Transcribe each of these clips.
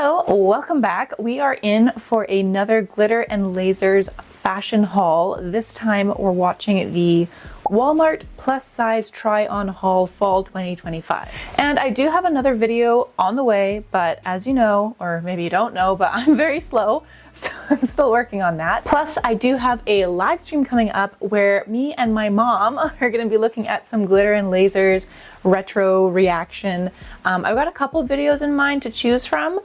Hello, welcome back. We are in for another Glitter and Lasers fashion haul. This time we're watching the Walmart plus size try on haul fall 2025. And I do have another video on the way, but as you know, or maybe you don't know, but I'm very slow, so I'm still working on that. Plus I do have a live stream coming up where me and my mom are going to be looking at some Glitter and Lasers retro reaction. I've got a couple of videos in mind to choose from.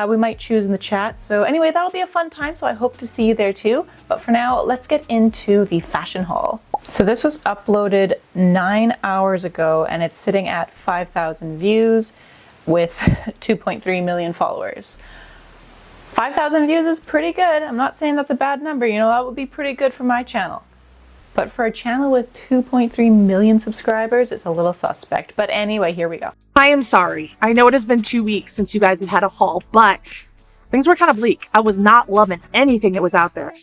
We might choose in the chat. So anyway, that'll be a fun time. So I hope to see you there too. But for now, let's get into the fashion haul. So this was uploaded 9 hours ago and it's sitting at 5,000 views with 2.3 million followers. 5,000 views is pretty good. I'm not saying that's a bad number. You know, that would be pretty good for my channel. But for a channel with 2.3 million subscribers, it's a little suspect. But anyway, here we go. I am sorry. I know it has been 2 weeks since you guys have had a haul, but things were kind of bleak. I was not loving anything that was out there.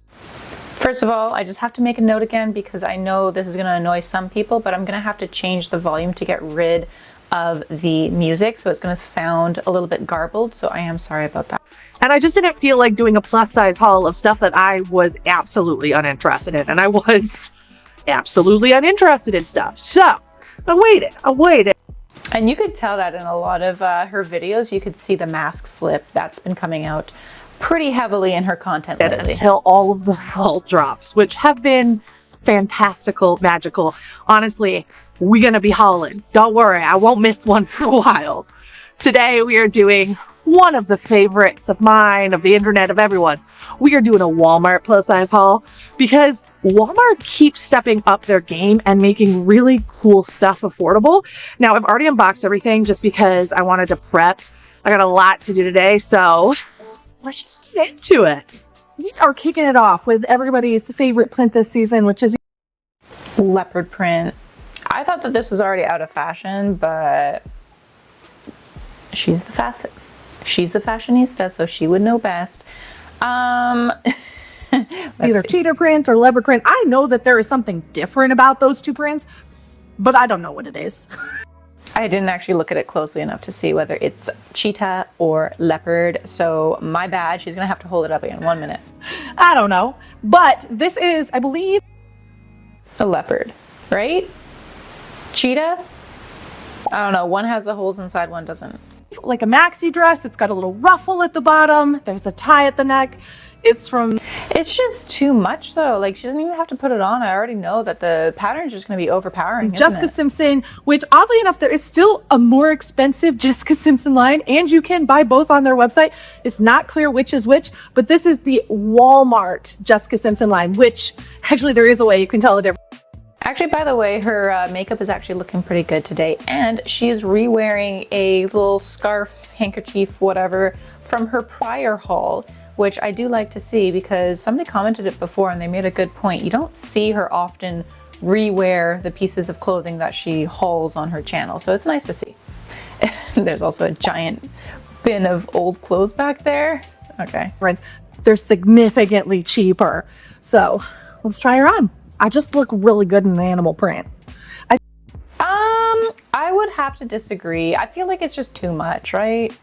First of all, I just have to make a note again because I know this is going to annoy some people, but I'm going to have to change the volume to get rid of the music. So it's going to sound a little bit garbled. So I am sorry about that. And I just didn't feel like doing a plus size haul of stuff that I was absolutely uninterested in. And I was absolutely uninterested in stuff. So I waited. And you could tell that in a lot of her videos. You could see the mask slip that's been coming out pretty heavily in her content lately. Until all of the fall drops, which have been fantastical, magical. Honestly, we're going to be hauling. Don't worry, I won't miss one for a while. Today we are doing one of the favorites of mine, of the internet, of everyone. We are doing a Walmart plus size haul because Walmart keeps stepping up their game and making really cool stuff affordable. Now, I've already unboxed everything just because I wanted to prep. I got a lot to do today, so let's just get into it. We are kicking it off with everybody's favorite print this season, which is leopard print. I thought that this was already out of fashion, but she's the fashionista, so she would know best. Either cheetah print or leopard print. I know that there is something different about those two prints, but I don't know what it is. I didn't actually look at it closely enough to see whether it's cheetah or leopard, so my bad. She's gonna have to hold it up again. 1 minute. I don't know, but this is, I believe, a leopard, right? Cheetah? I don't know. One has the holes inside, one doesn't. like a maxi dress. It's got a little ruffle at the bottom. There's a tie at the neck. It's just too much though. Like, she doesn't even have to put it on. I already know that the pattern is just going to be overpowering. Jessica Simpson, which oddly enough, there is still a more expensive Jessica Simpson line, and you can buy both on their website. It's not clear which is which, but this is the Walmart Jessica Simpson line, which actually there is a way you can tell the difference. Actually, by the way, her makeup is actually looking pretty good today, and she is re-wearing a little scarf, handkerchief, whatever, from her prior haul, which I do like to see because somebody commented it before and they made a good point. You don't see her often re-wear the pieces of clothing that she hauls on her channel, so it's nice to see. There's also a giant bin of old clothes back there. Okay. They're significantly cheaper, so let's try her on. I just look really good in an animal print. I would have to disagree. I feel like it's just too much, right?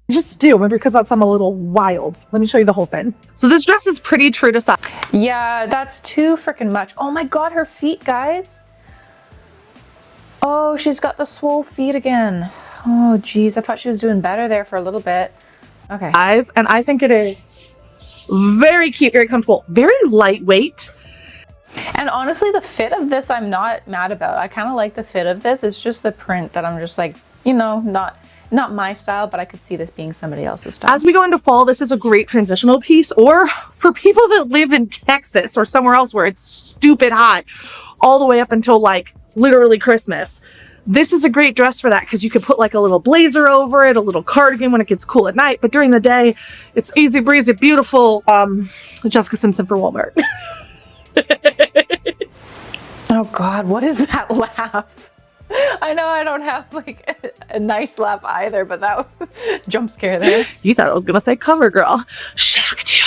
Just do, maybe because that's I'm a little wild. Let me show you the whole thing. So this dress is pretty true to size. Yeah, that's too freaking much. Oh my god, her feet, guys. Oh, she's got the swole feet again. Oh geez, I thought she was doing better there for a little bit. Okay. And I think it is very cute, very comfortable, very lightweight. And honestly, the fit of this, I'm not mad about. I kind of like the fit of this. It's just the print that I'm just like, you know, not my style, but I could see this being somebody else's style. As we go into fall, this is a great transitional piece, or for people that live in Texas or somewhere else where it's stupid hot all the way up until like literally Christmas. This is a great dress for that because you could put like a little blazer over it, a little cardigan when it gets cool at night, but during the day, it's easy breezy, beautiful. Jessica Simpson for Walmart. Oh god, what is that laugh? I know I don't have like a nice laugh either, but that jump scare there. You thought I was gonna say cover girl. Shocked you.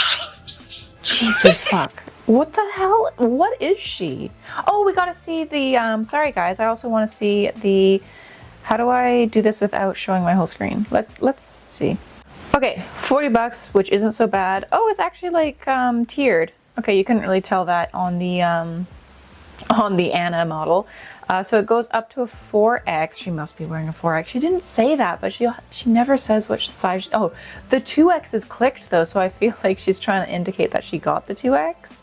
Jesus fuck. What the hell? What is she? Oh, we gotta see the sorry guys, I also want to see the, how do I do this without showing my whole screen? Let's see. Okay, 40 bucks, which isn't so bad. Oh, it's actually like tiered. Okay, you couldn't really tell that on the Anna model. So it goes up to a 4X. She must be wearing a 4X. She didn't say that, but she never says which size. Oh, the 2X is clicked though, so I feel like she's trying to indicate that she got the 2X.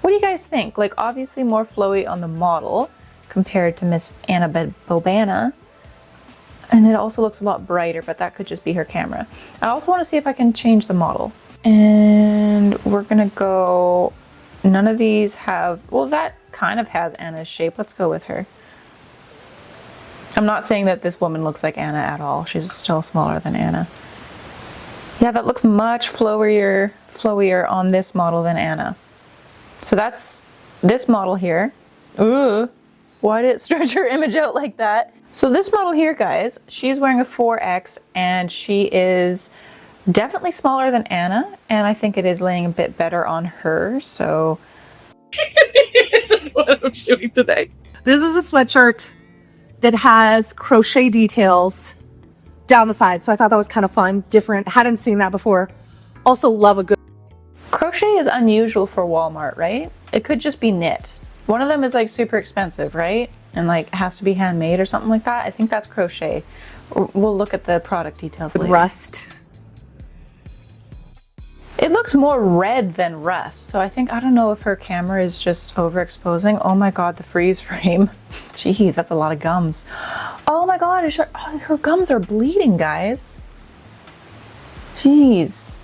What do you guys think? Like, obviously more flowy on the model compared to Miss Anna Bobana. And it also looks a lot brighter, but that could just be her camera. I also want to see if I can change the model. And we're gonna go, none of these have, well, that kind of has Anna's shape. Let's go with her. I'm not saying that this woman looks like Anna at all. She's still smaller than Anna. Yeah, that looks much flowier on this model than Anna. So that's this model here. Ooh, why did it stretch her image out like that? So this model here, guys, she's wearing a 4X and she is definitely smaller than Anna, and I think it is laying a bit better on her, so. What I'm doing today. This is a sweatshirt that has crochet details down the side, so I thought that was kind of fun, different. Hadn't seen that before. Also love a good Crochet is unusual for Walmart, right? It could just be knit. One of them is like super expensive, right? And like has to be handmade or something like that. I think that's crochet. We'll look at the product details later. rust. It looks more red than rust, so I don't know if her camera is just overexposing. Oh my god, the freeze frame. Gee, that's a lot of gums. Oh my god, her gums are bleeding, guys. Jeez.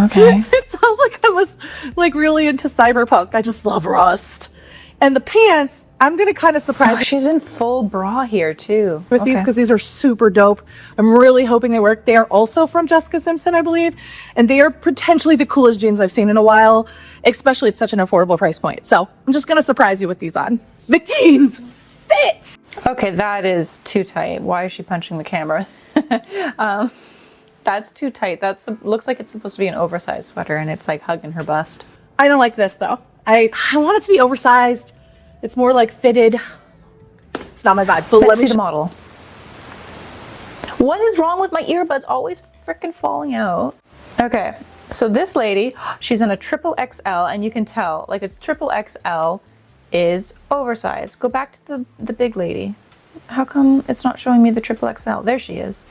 Okay. It sounded like I was like really into cyberpunk. I just love rust. And the pants, I'm gonna kind of surprise Oh, she's in full bra here too. with these Okay. because these are super dope. I'm really hoping they work. They are also from Jessica Simpson, I believe, and they are potentially the coolest jeans I've seen in a while, especially at such an affordable price point. So I'm just gonna surprise you with these on. The jeans fit. Okay, that is too tight. Why is she punching the camera? That's too tight. Looks like it's supposed to be an oversized sweater and it's like hugging her bust. I don't like this though. I want it to be oversized. It's more like fitted. It's not my vibe. But Let's see the model. What is wrong with my earbuds? Always freaking falling out. Okay, so this lady, she's in a triple XL, and you can tell, like a triple XL is oversized. Go back to the big lady. How come it's not showing me the triple XL? There she is.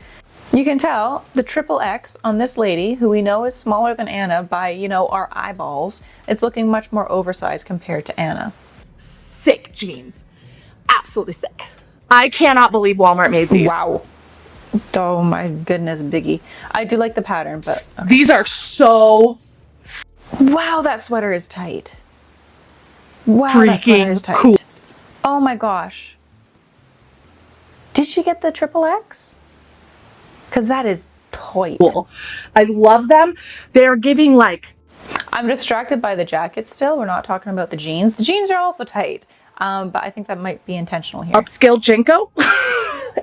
You can tell the triple X on this lady, who we know is smaller than Anna by, you know, our eyeballs. It's looking much more oversized compared to Anna. sick jeans. Absolutely sick. I cannot believe Walmart made these. Wow. Oh my goodness, Biggie. I do like the pattern, but okay. These are so Wow, that sweater is tight. Wow, that sweater freaking is tight. cool. Oh my gosh. Did she get the triple X? Because that is tight. I love them. They're giving like... I'm distracted by the jacket still. We're not talking about the jeans. The jeans are also tight, but I think that might be intentional here. upscale Jenko.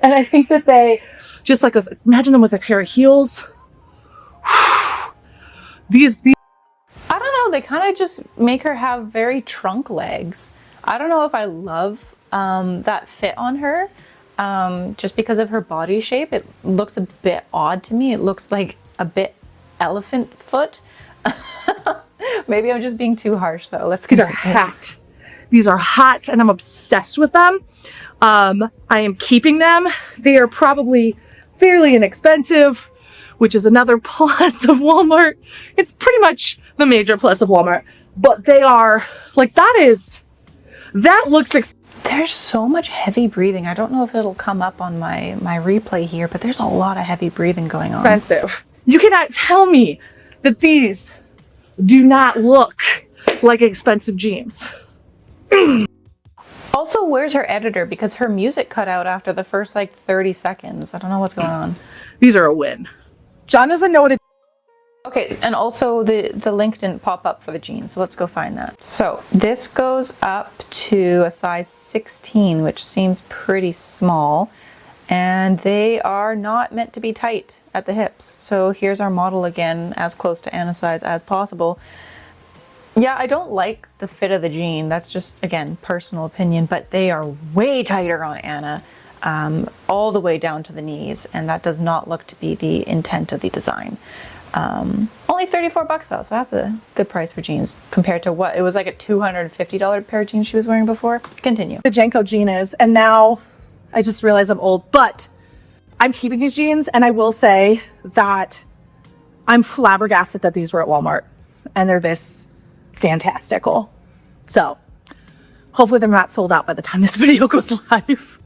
And I think that they just like, imagine them with a pair of heels. these I don't know. They kind of just make her have very trunk legs. I don't know if I love that fit on her. Just because of her body shape, it looks a bit odd to me. It looks like a bit elephant foot. Maybe I'm just being too harsh though. these are hot. These are hot and I'm obsessed with them. I am keeping them. They are probably fairly inexpensive, which is another plus of Walmart. It's pretty much the major plus of Walmart, but they are like, that looks There's so much heavy breathing. I don't know if it'll come up on my replay here, but there's a lot of heavy breathing going on. expensive. You cannot tell me that these do not look like expensive jeans. Also, where's her editor? Because her music cut out after the first like 30 seconds. I don't know what's going on. These are a win. John doesn't know what it. Okay, and also the link didn't pop up for the jeans, so let's go find that. So this goes up to a size 16, which seems pretty small, and they are not meant to be tight at the hips. So here's our model again, as close to Anna's size as possible. Yeah, I don't like the fit of the jean. That's just, again, personal opinion, but they are way tighter on Anna. all the way down to the knees, and that does not look to be the intent of the design. Only $34 though, so that's a good price for jeans compared to what it was like a $250 pair of jeans she was wearing before. Continue. The Janko jean is, and now I just realize I'm old, but I'm keeping these jeans, and I will say that I'm flabbergasted that these were at Walmart and they're this fantastical. So hopefully they're not sold out by the time this video goes live.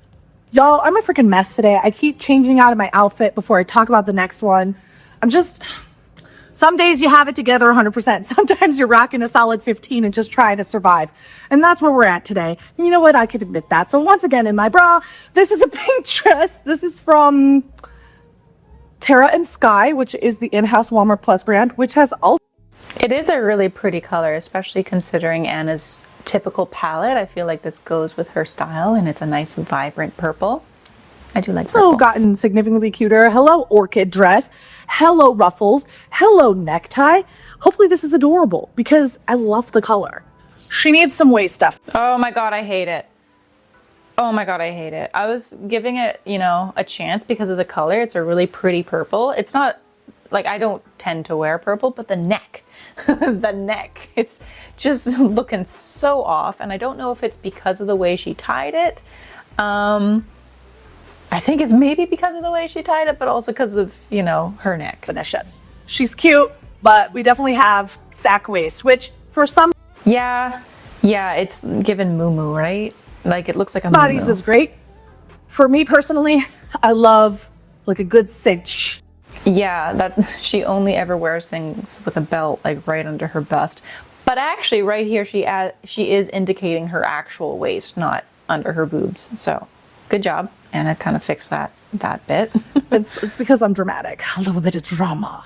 Y'all, I'm a freaking mess today. I keep changing out of my outfit before I talk about the next one. Some days you have it together 100%. Sometimes you're rocking a solid 15 and just trying to survive. And that's where we're at today. And you know what? I can admit that. So once again, in my bra, this is a pink dress. This is from Terra and Sky, which is the in-house Walmart Plus brand, which has also... It is a really pretty color, especially considering Anna's typical palette. I feel like this goes with her style, and it's a nice vibrant purple. I do like purple. Gotten significantly cuter. Hello, orchid dress. Hello, ruffles. Hello, necktie. Hopefully this is adorable because I love the color. She needs some waist stuff. Oh my god, I hate it. Oh my god, I hate it. I was giving it, you know, a chance because of the color. It's a really pretty purple. It's not, like, I don't tend to wear purple, but the neck, the neck, it's just looking so off. And I don't know if it's because of the way she tied it. I think it's maybe because of the way she tied it, but also because of, you know, her neck. Finish it. She's cute, but we definitely have sack waist, which for some Yeah, it's given moo-moo, right? Like, it looks like a bodies moo-moo. is great. For me personally, I love like a good cinch. Yeah, that she only ever wears things with a belt, like right under her bust. But actually, right here, she is indicating her actual waist, not under her boobs. So, good job. Anna kind of fixed that bit. It's because I'm dramatic. A little bit of drama.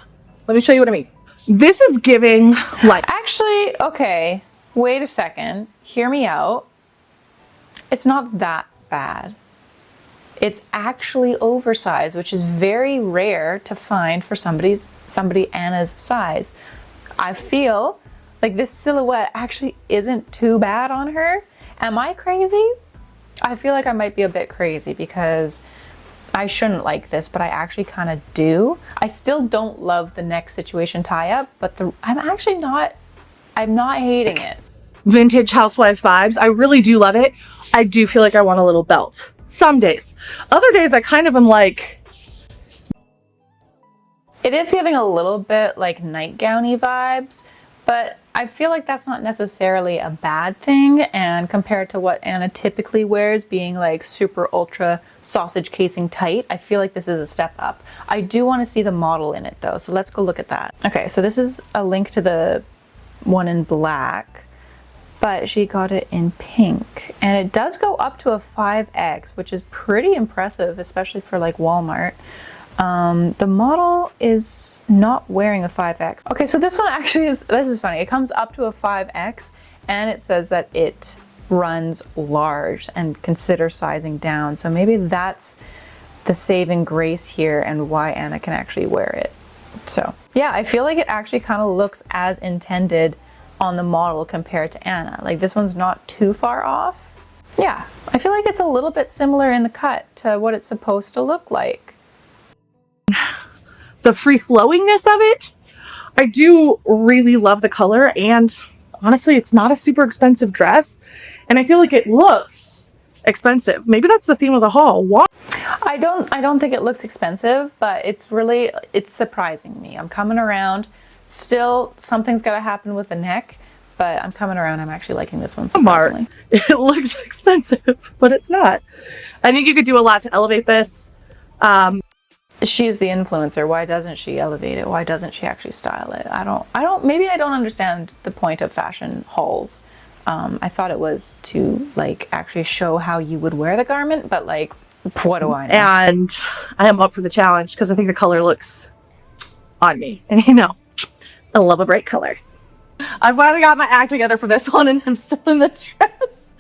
Let me show you what I mean. This is giving like... Actually, okay, wait a second. Hear me out. It's not that bad. It's actually oversized, which is very rare to find for somebody Anna's size. I feel like this silhouette actually isn't too bad on her. Am I crazy? I feel like I might be a bit crazy because I shouldn't like this, but I actually kind of do. I still don't love the neck situation tie-up, but I'm not hating it. Vintage housewife vibes. I really do love it. I do feel like I want a little belt. Some days. Other days I kind of am like... It is giving a little bit like nightgowny vibes, but I feel like that's not necessarily a bad thing, and compared to what Anna typically wears, being like super ultra sausage casing tight, I feel like this is a step up. I do want to see the model in it though, so let's go look at that. Okay, so this is a link to the one in black, but she got it in pink, and it does go up to a 5X, which is pretty impressive, especially for like Walmart. The model is not wearing a 5X. Okay, so this one actually this is funny. It comes up to a 5X, and it says that it runs large and consider sizing down. So maybe that's the saving grace here and why Anna can actually wear it. So yeah, I feel like it actually kind of looks as intended on the model compared to Anna. Like, this one's not too far off. Yeah, I feel like it's a little bit similar in the cut to what it's supposed to look like. The free flowingness of it, I do really love the color, and honestly, it's not a super expensive dress, and I feel like it looks expensive. Maybe that's the theme of the haul. Why? I don't think it looks expensive, but it's surprising me. I'm coming around. Still, something's got to happen with the neck, but I'm coming around. I'm actually liking this one surprisingly. It looks expensive, but it's not. I think you could do a lot to elevate this. She's the influencer. Why doesn't she elevate it? Why doesn't she actually style it? Maybe I don't understand the point of fashion hauls. I thought it was to like actually show how you would wear the garment, but like, what do I know? And I am up for the challenge because I think the color looks on me. And you know, I love a bright color. I finally got my act together for this one, and I'm still in the dress.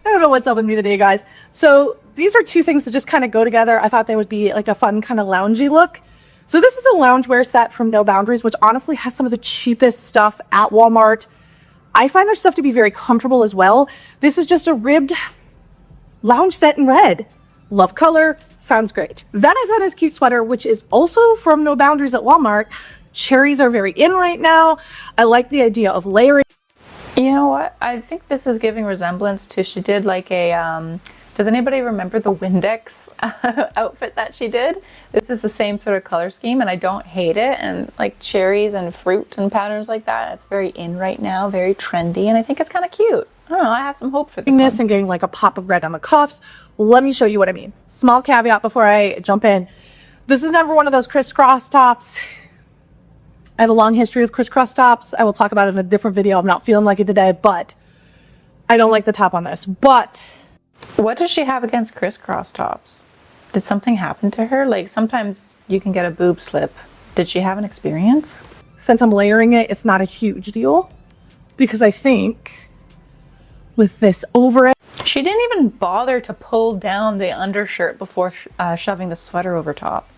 I don't know what's up with me today, guys. So these are two things that just kind of go together. I thought they would be like a fun kind of loungy look. So this is a loungewear set from No Boundaries, which honestly has some of the cheapest stuff at Walmart. I find their stuff to be very comfortable as well. This is just a ribbed lounge set in red. love color, sounds great. Then I found this cute sweater, which is also from No Boundaries at Walmart. Cherries are very in right now. I like the idea of layering. You know what? I think this is giving resemblance to, she did like a, does anybody remember the Windex outfit that she did? This is the same sort of color scheme and I don't hate it. And like cherries and fruit and patterns like that, it's very in right now, very trendy. And I think it's kind of cute. I don't know, I have some hope for this one. And getting like a pop of red on the cuffs. Let me show you what I mean. Small caveat before I jump in. This is never one of those crisscross tops. I have a long history with crisscross tops. I will talk about it in a different video. I'm not feeling like it today, but I don't like the top on this. But what does she have against crisscross tops? Did something happen to her? Like sometimes you can get a boob slip. Did she have an experience? Since I'm layering it, it's not a huge deal because I think with this over it. She didn't even bother to pull down the undershirt before shoving the sweater over top.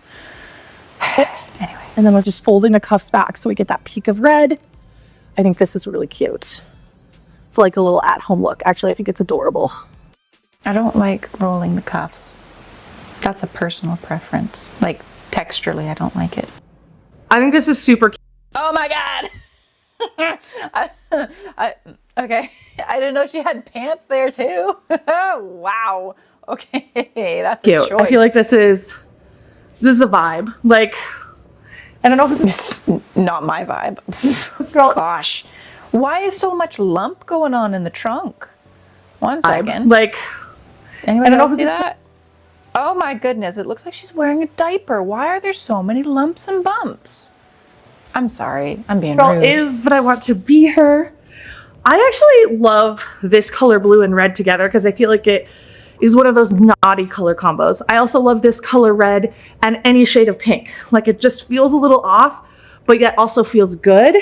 Anyway. And then we're just folding the cuffs back so we get that peak of red. I think this is really cute. It's like a little at-home look. Actually, I think it's adorable. I don't like rolling the cuffs. That's a personal preference. Like texturally, I don't like it. I think this is super cute. Oh my god! Okay. I didn't know she had pants there too. Wow. Okay, that's Cute. a choice. I feel like this is a vibe. Like, I don't know if it's not my vibe. Gosh. Why is so much lump going on in the trunk? One second. Like, anybody else see that? Oh my goodness, it looks like she's wearing a diaper. Why are there so many lumps and bumps? I'm sorry, I'm being rude. Is, but I want to be her. I actually love this color blue and red together because I feel like it is one of those naughty color combos. I also love this color red and any shade of pink. Like it just feels a little off, but yet also feels good.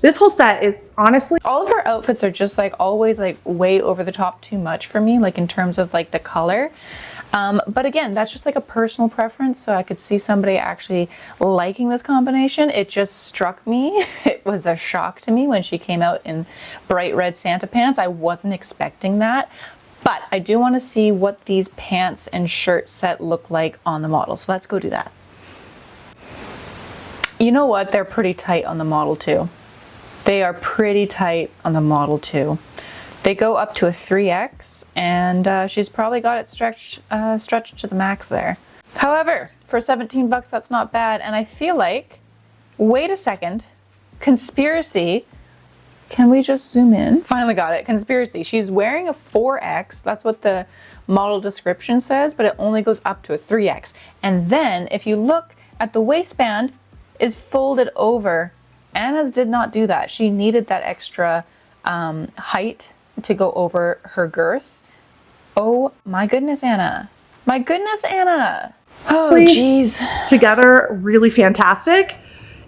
This whole set is honestly, all of her outfits are just like always like way over the top too much for me, like in terms of like the color. But again, that's just like a personal preference. So I could see somebody actually liking this combination. It just struck me. It was a shock to me when she came out in bright red Santa pants. I wasn't expecting that. But I do want to see what these pants and shirt set look like on the model. So let's go do that. You know what? They're pretty tight on the model too. They are pretty tight on the model too. They go up to a 3X and she's probably got it stretched to the max there. However, for 17 bucks, that's not bad. And I feel like, wait a second, conspiracy. Can we just zoom in? Finally got it. Conspiracy. She's wearing a 4X. That's what the model description says, but it only goes up to a 3X. And then if you look at the waistband is folded over. Anna's did not do that. She needed that extra height to go over her girth. Oh my goodness, Anna. My goodness, Anna. Oh, geez. Together, really fantastic.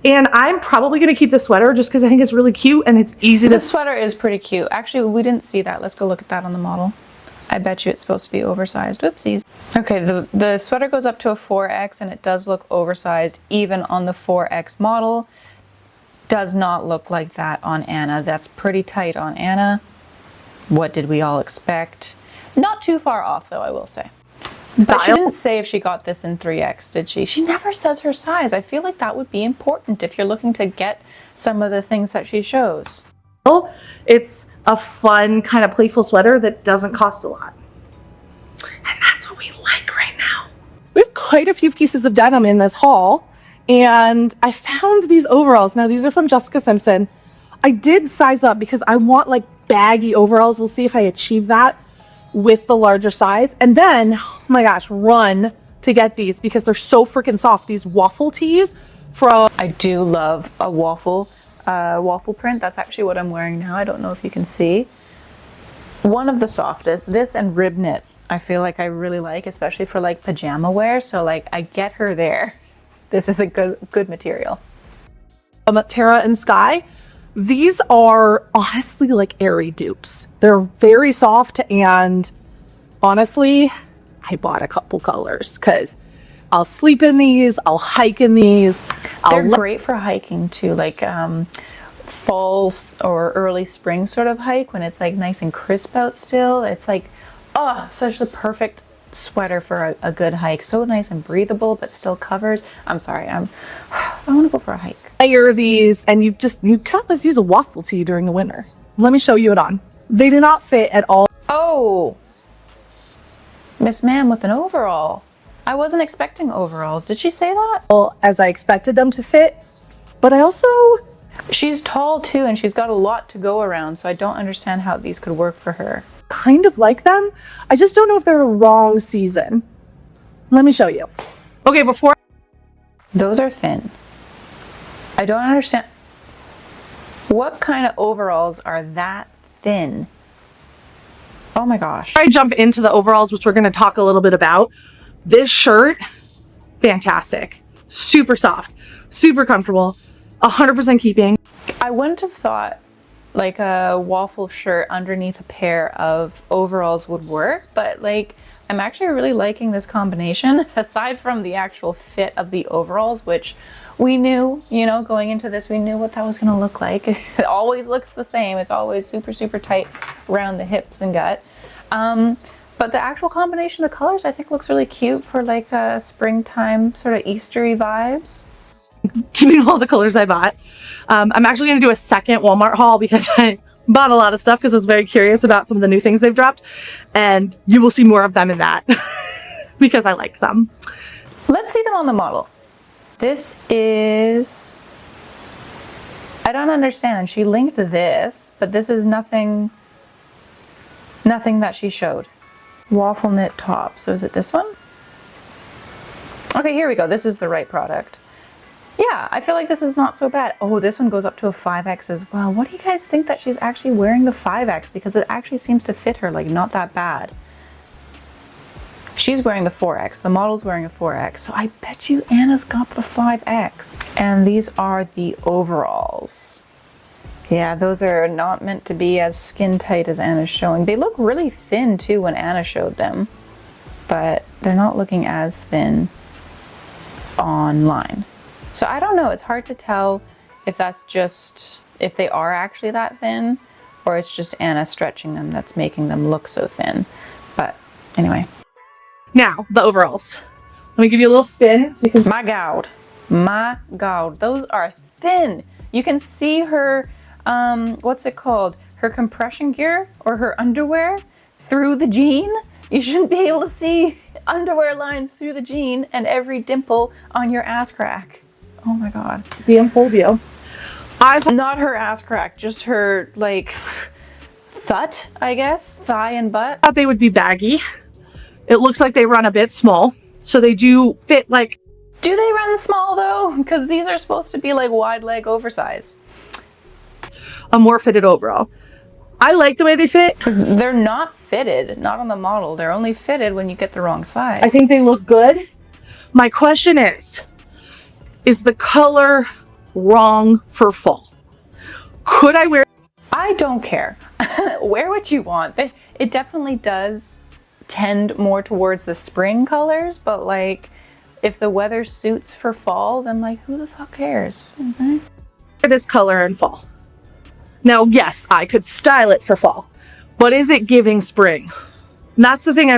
And I'm probably going to keep the sweater just because I think it's really cute and it's easy to... The sweater is pretty cute. Actually, we didn't see that. Let's go look at that on the model. I bet you it's supposed to be oversized. Oopsies. Okay, the sweater goes up to a 4X and it does look oversized even on the 4X model. Does not look like that on Anna. That's pretty tight on Anna. What did we all expect? Not too far off though, I will say. But she didn't say if she got this in 3X, did she? She never says her size. I feel like that would be important if you're looking to get some of the things that she shows. It's a fun, kind of playful sweater that doesn't cost a lot. And that's what we like right now. We have quite a few pieces of denim in this haul. And I found these overalls. Now, these are from Jessica Simpson. I did size up because I want like baggy overalls. We'll see if I achieve that with the larger size. And then, oh my gosh, run to get these because they're so freaking soft. These waffle tees from... I do love a waffle print. That's actually what I'm wearing now. I don't know if you can see. One of the softest. This and rib knit I feel like I really like, especially for like pajama wear. So like I get her there. This is a good material. Tara and Sky. These are honestly like airy dupes. They're very soft and honestly, I bought a couple colors because I'll sleep in these, I'll hike in these. They're great for hiking too, like fall or early spring sort of hike when it's like nice and crisp out still. It's like, oh, such the perfect sweater for a good hike. So nice and breathable, but still covers. I'm sorry, I want to go for a hike. Layer these, and you can almost use a waffle tee during the winter. Let me show you it on. They do not fit at all. Oh, Miss Ma'am with an overall. I wasn't expecting overalls. Did she say that? As I expected them to fit, but I also... She's tall too, and she's got a lot to go around, so I don't understand how these could work for her. kind of like them. I just don't know if they're a wrong season. Let me show you. Okay, before... Those are thin. I don't understand. What kind of overalls are that thin? Oh my gosh. I jump into the overalls, which we're going to talk a little bit about. This shirt, fantastic. Super soft, super comfortable, 100% keeping. I wouldn't have thought like a waffle shirt underneath a pair of overalls would work, but like I'm actually really liking this combination, aside from the actual fit of the overalls, which we knew, you know, going into this, we knew what that was going to look like. It always looks the same. It's always super, super tight around the hips and gut. But the actual combination of colors I think looks really cute for like a springtime sort of Eastery vibes. Keeping all the colors I bought. I'm actually going to do a second Walmart haul because I bought a lot of stuff because I was very curious about some of the new things they've dropped, and you will see more of them in that because I like them. Let's see them on the model. This is, I don't understand. She linked this, but this is nothing that she showed. Waffle knit top. So is it this one? Okay, here we go. This is the right product. Yeah, I feel like this is not so bad. Oh, this one goes up to a 5X as well. What do you guys think that she's actually wearing the 5X? Because it actually seems to fit her, like, not that bad. She's wearing the 4X. The model's wearing a 4X. So I bet you Anna's got the 5X. And these are the overalls. Yeah, those are not meant to be as skin tight as Anna's showing. They look really thin too when Anna showed them, but they're not looking as thin online. So I don't know, it's hard to tell if that's just, if they are actually that thin, or it's just Anna stretching them that's making them look so thin. But anyway. Now, the overalls. Let me give you a little spin so you can... My God, those are thin. You can see her, what's it called? Her compression gear or her underwear through the jean. You shouldn't be able to see underwear lines through the jean and every dimple on your ass crack. Oh my God. See them full view. Not her ass crack, just her like thut, I guess, thigh and butt. I thought they would be baggy. It looks like they run a bit small, so they do fit like... Do they run small though? Because these are supposed to be like wide leg oversize. A more fitted overall. I like the way they fit. They're not fitted, not on the model. They're only fitted when you get the wrong size. I think they look good. My question is the color wrong for fall? Could I wear... I don't care. Wear what you want. It definitely does tend more towards the spring colors, but like if the weather suits for fall, then like who the fuck cares? Mm-hmm. This color in fall. Now, yes, I could style it for fall, but is it giving spring? And that's the thing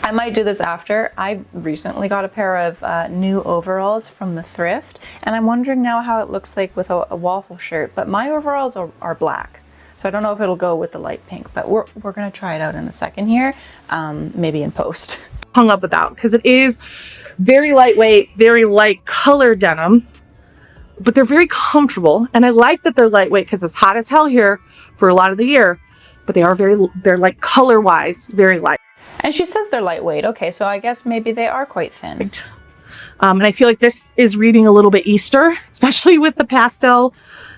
I might do this after. I recently got a pair of new overalls from the thrift, and I'm wondering now how it looks like with a waffle shirt, but my overalls are black. So I don't know if it'll go with the light pink, but we're gonna try it out in a second here, maybe in post. Hung up about, because it is very lightweight, very light color denim, but they're very comfortable, and I like that they're lightweight because it's hot as hell here for a lot of the year, but they're like color wise very light. And she says they're lightweight. Okay, so I guess maybe they are quite thin. And I feel like this is reading a little bit Easter, especially with the pastel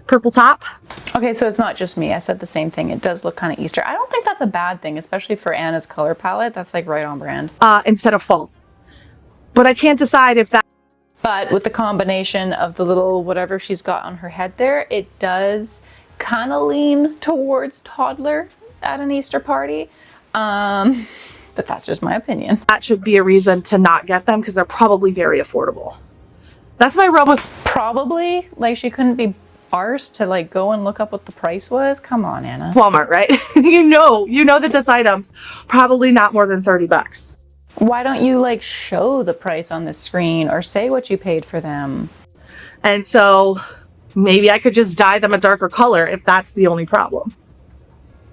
purple top. Okay, so it's not just me. I said the same thing. It does look kind of Easter. I don't think that's a bad thing, especially for Anna's color palette. That's like right on brand. Instead of fall. But I can't decide if that... But with the combination of the little whatever she's got on her head there, it does kind of lean towards toddler at an Easter party. But that's just my opinion. That should be a reason to not get them because they're probably very affordable. That's my rub with... Probably. Like she couldn't be arsed to like go and look up what the price was. Come on, Anna. Walmart, right? you know that this item's probably not more than $30. Why don't you like show the price on the screen or say what you paid for them? And so maybe I could just dye them a darker color if that's the only problem.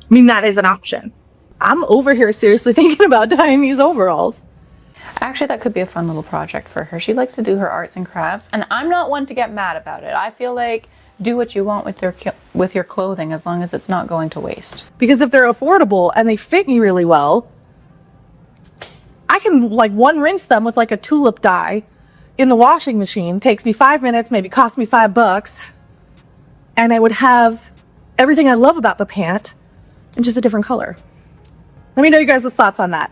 I mean, that is an option. I'm over here seriously thinking about dyeing these overalls. Actually, that could be a fun little project for her. She likes to do her arts and crafts, and I'm not one to get mad about it. I feel like do what you want with your clothing as long as it's not going to waste. Because if they're affordable and they fit me really well, I can like one rinse them with like a tulip dye in the washing machine. Takes me 5 minutes, maybe cost me $5, and I would have everything I love about the pant in just a different color. Let me know you guys' thoughts on that.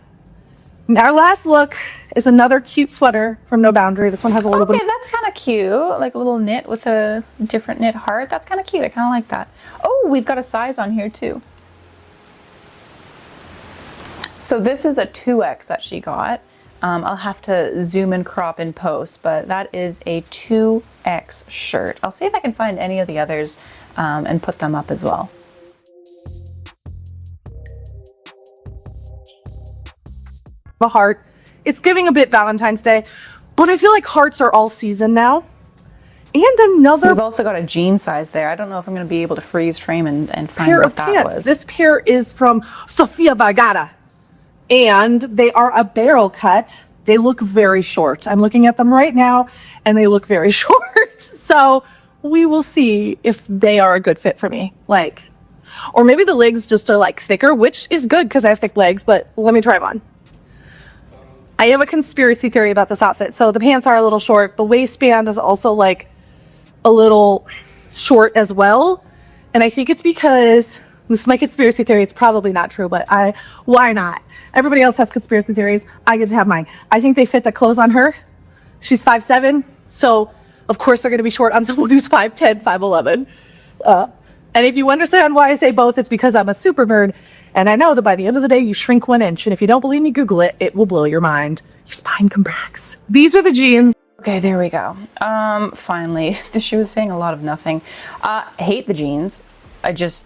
And our last look is another cute sweater from No Boundary. This one has a little bit. Okay, that's kind of cute. Like a little knit with a different knit heart. That's kind of cute. I kind of like that. Oh, we've got a size on here too. So this is a 2X that she got. I'll have to zoom and crop in post, but that is a 2X shirt. I'll see if I can find any of the others and put them up as well. A heart. It's giving a bit Valentine's Day, but I feel like hearts are all season now. And another We've also got a jean size there. I don't know if I'm going to be able to freeze frame and find pair what of that pants. was. This pair is from Sofia Vergara, and they are a barrel cut. They look very short. I'm looking at them right now, and they look very short. So we will see if they are a good fit for me. Like, or maybe the legs just are like thicker, which is good because I have thick legs, but let me try them on. I have a conspiracy theory about this outfit. So the pants are a little short. The waistband is also like a little short as well. And I think it's because, this is my conspiracy theory, it's probably not true, but why not? Everybody else has conspiracy theories. I get to have mine. I think they fit the clothes on her. She's 5'7", so of course they're going to be short on someone who's 5'10", 5'11". And if you understand why I say both, it's because I'm a super nerd, and I know that by the end of the day, you shrink 1 inch. And if you don't believe me, Google it. It will blow your mind. Your spine contracts. These are the jeans. Okay, there we go. Finally, she was saying a lot of nothing. I hate the jeans. I just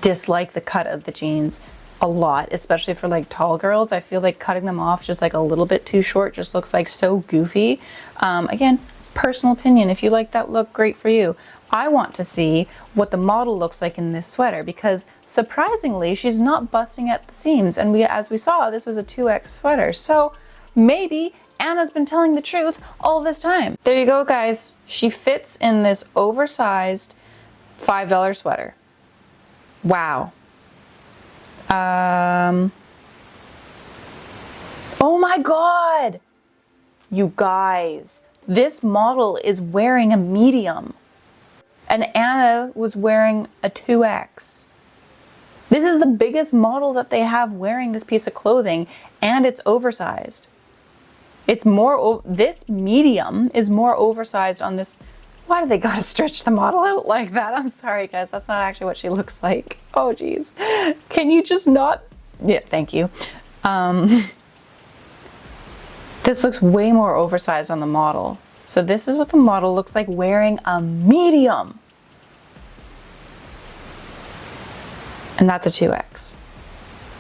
dislike the cut of the jeans a lot, especially for like tall girls. I feel like cutting them off just like a little bit too short just looks like so goofy. Again, personal opinion. If you like that look, great for you. I want to see what the model looks like in this sweater because surprisingly, she's not busting at the seams. And as we saw, this was a 2X sweater. So maybe Anna's been telling the truth all this time. There you go, guys. She fits in this oversized $5 sweater. Wow. Oh my God. You guys, this model is wearing a medium. And Anna was wearing a 2X. This is the biggest model that they have wearing this piece of clothing, and it's oversized. It's more, this medium is more oversized on this. Why do they gotta stretch the model out like that? I'm sorry, guys, that's not actually what she looks like. Oh, geez. Can you just not? Yeah, thank you. This looks way more oversized on the model. So this is what the model looks like wearing a medium. And that's a 2X.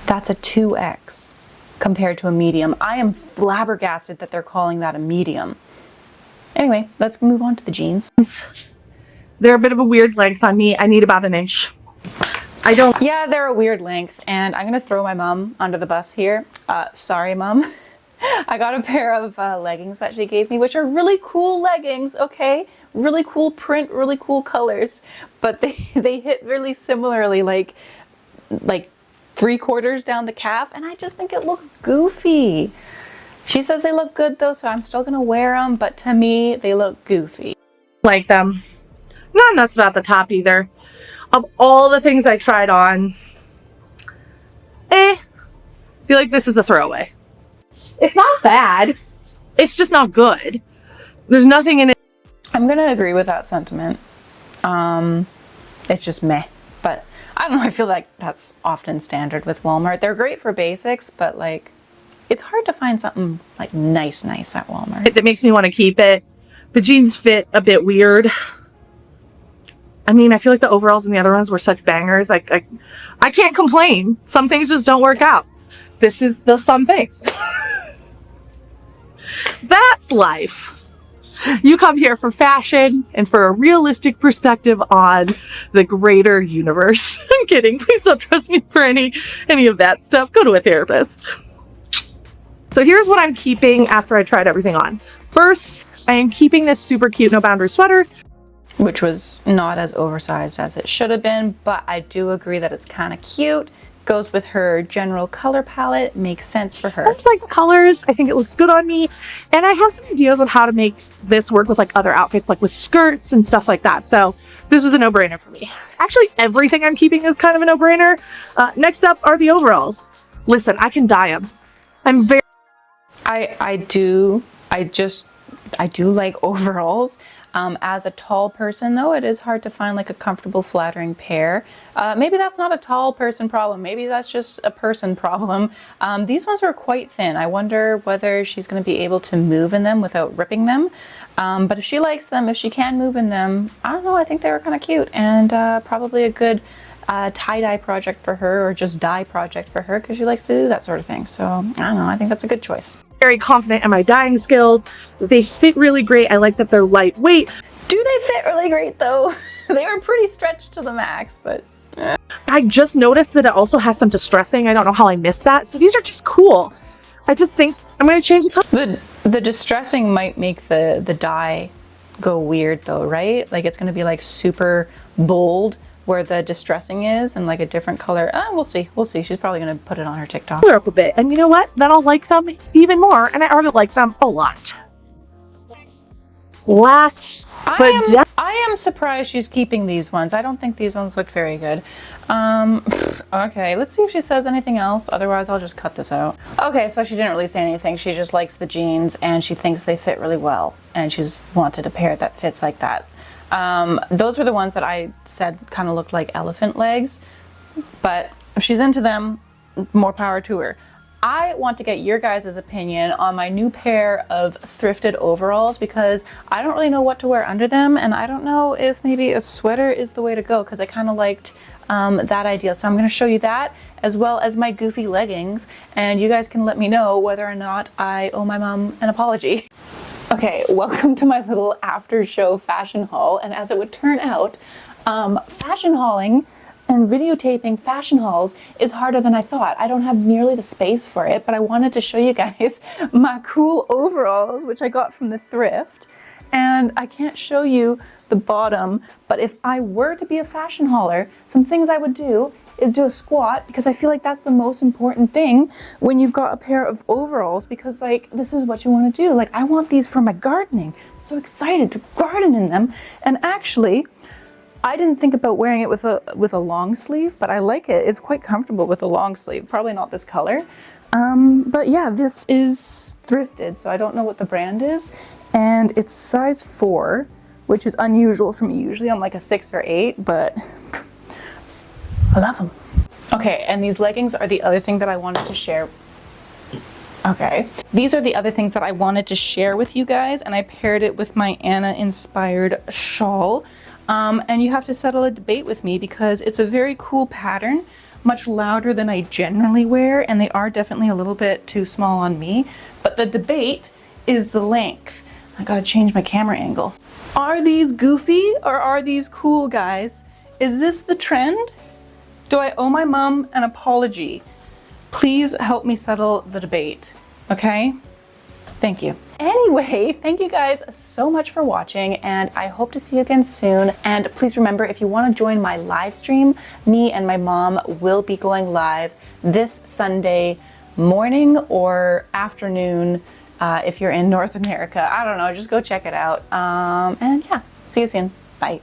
That's a 2X compared to a medium. I am flabbergasted that they're calling that a medium. Anyway, let's move on to the jeans. They're a bit of a weird length on me. I need about 1 inch. Yeah, they're a weird length, and I'm gonna throw my mom under the bus here. Sorry, Mom. I got a pair of leggings that she gave me, which are really cool leggings, okay? Really cool print, really cool colors, but they hit really similarly, like 3/4 down the calf, and I just think it looks goofy. She says they look good though, so I'm still gonna wear them, but to me, they look goofy. Like them. Not nuts about the top either. Of all the things I tried on, I feel like this is a throwaway. It's not bad. It's just not good. There's nothing in it. I'm gonna agree with that sentiment. It's just meh, but I don't know, I feel like that's often standard with Walmart. They're great for basics, but like, it's hard to find something like nice at Walmart. That makes me want to keep it. The jeans fit a bit weird. I mean, I feel like the overalls and the other ones were such bangers. Like, I can't complain. Some things just don't work out. This is the some things. That's life. You come here for fashion and for a realistic perspective on the greater universe. I'm kidding. Please don't trust me for any of that stuff. Go to a therapist. So here's what I'm keeping after I tried everything on. First, I am keeping this super cute No Boundary sweater, which was not as oversized as it should have been, but I do agree that it's kind of cute. Goes with her general color palette, makes sense for her. I just like the colors. I think it looks good on me. And I have some ideas on how to make this work with like other outfits, like with skirts and stuff like that. So this was a no-brainer for me. Actually, everything I'm keeping is kind of a no-brainer. Next up are the overalls. Listen, I can dye them. I'm very... I do like overalls. As a tall person, though, it is hard to find like a comfortable, flattering pair. Maybe that's not a tall person problem. Maybe that's just a person problem. These ones are quite thin. I wonder whether she's going to be able to move in them without ripping them. But if she likes them, if she can move in them, I don't know, I think they were kind of cute and probably a good tie-dye project for her, or just dye project for her, because she likes to do that sort of thing. So I don't know, I think that's a good choice. Very confident in my dyeing skills. They fit really great. I like that they're lightweight. Do they fit really great though? They were pretty stretched to the max, but I just noticed that it also has some distressing. I don't know how I missed that. So these are just cool. I just think I'm going to change the color. The distressing might make the dye go weird though, right? Like it's going to be like super bold where the distressing is, and like a different color. We'll see. She's probably going to put it on her TikTok. Color up a bit. And you know what? Then I'll like them even more. And I already like them a lot. Last, I am surprised she's keeping these ones. I don't think these ones look very good. Okay, let's see if she says anything else. Otherwise, I'll just cut this out. Okay, so she didn't really say anything. She just likes the jeans and she thinks they fit really well. And she's wanted a pair that fits like that. Those were the ones that I said kind of looked like elephant legs. But if she's into them, more power to her. I want to get your guys' opinion on my new pair of thrifted overalls, because I don't really know what to wear under them, and I don't know if maybe a sweater is the way to go, because I kind of liked that idea. So I'm going to show you that, as well as my goofy leggings, and you guys can let me know whether or not I owe my mom an apology. Okay, welcome to my little after show fashion haul, and as it would turn out, fashion hauling and videotaping fashion hauls is harder than I thought. I don't have nearly the space for it, but I wanted to show you guys my cool overalls, which I got from the thrift. And I can't show you the bottom, but if I were to be a fashion hauler, some things I would do is do a squat, because I feel like that's the most important thing when you've got a pair of overalls, because like this is what you want to do. Like I want these for my gardening. I'm so excited to garden in them. And actually, I didn't think about wearing it with a long sleeve, but I like it. It's quite comfortable with a long sleeve. Probably not this color. But yeah, this is thrifted, so I don't know what the brand is. And it's size 4, which is unusual for me. Usually I'm like a 6 or 8, but I love them. Okay, and these leggings are the other thing that I wanted to share. Okay, these are the other things that I wanted to share with you guys, and I paired it with my Anna-inspired shawl. And you have to settle a debate with me, because it's a very cool pattern, much louder than I generally wear, and they are definitely a little bit too small on me. But the debate is the length. I gotta change my camera angle. Are these goofy or are these cool, guys? Is this the trend? Do I owe my mom an apology? Please help me settle the debate, okay? Thank you. Anyway, thank you guys so much for watching, and I hope to see you again soon. And please remember, if you want to join my live stream, me and my mom will be going live this Sunday morning or afternoon if you're in North America. I don't know, just go check it out. And yeah, see you soon. Bye.